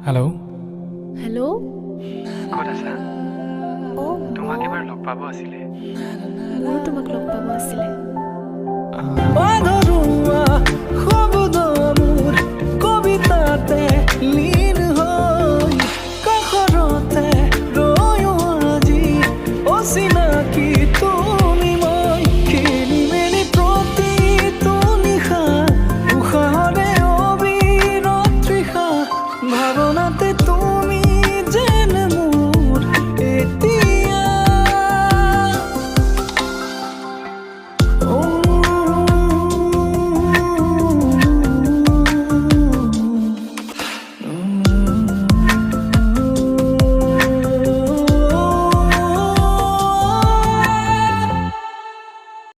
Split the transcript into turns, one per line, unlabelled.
Hello'
hello'
ক'ত আছা?
অঁ
তোমাক এবাৰ লগ পাব আছিলে।
মোৰো তোমাক লগ পাব আছিলে।
adhoruwa hobdo amur kobitate লীন হৈ কাষৰতে ৰৈ আজি অচিনাকি তুমি মই খেলি মেলি প্ৰতিটো নিশা উশাহৰে অবিৰত তৃষা ভাৱনাতে তুমি